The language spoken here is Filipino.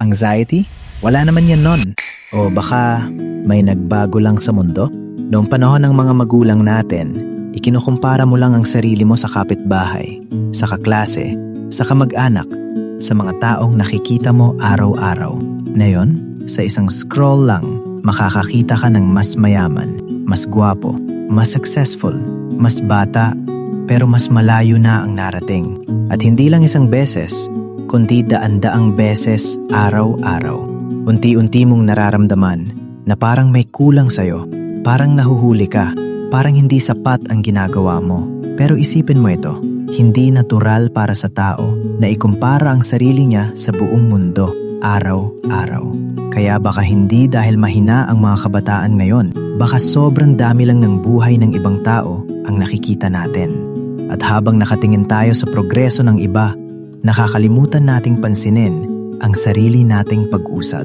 Anxiety? Wala naman yan nun. O baka may nagbago lang sa mundo? Noong panahon ng mga magulang natin, ikinukumpara mo lang ang sarili mo sa kapitbahay, sa kaklase, sa kamag-anak, sa mga taong nakikita mo araw-araw. Ngayon, sa isang scroll lang, makakakita ka ng mas mayaman, mas gwapo, mas successful, mas bata, pero mas malayo na ang narating. At hindi lang isang beses, kundi daan-daang beses araw-araw. Unti-unti mong nararamdaman na parang may kulang sa'yo, parang nahuhuli ka, parang hindi sapat ang ginagawa mo. Pero isipin mo ito, hindi natural para sa tao na ikumpara ang sarili niya sa buong mundo araw-araw. Kaya baka hindi dahil mahina ang mga kabataan ngayon, baka sobrang dami lang ng buhay ng ibang tao ang nakikita natin. At habang nakatingin tayo sa progreso ng iba, nakakalimutan nating pansinin ang sarili nating pag-usad.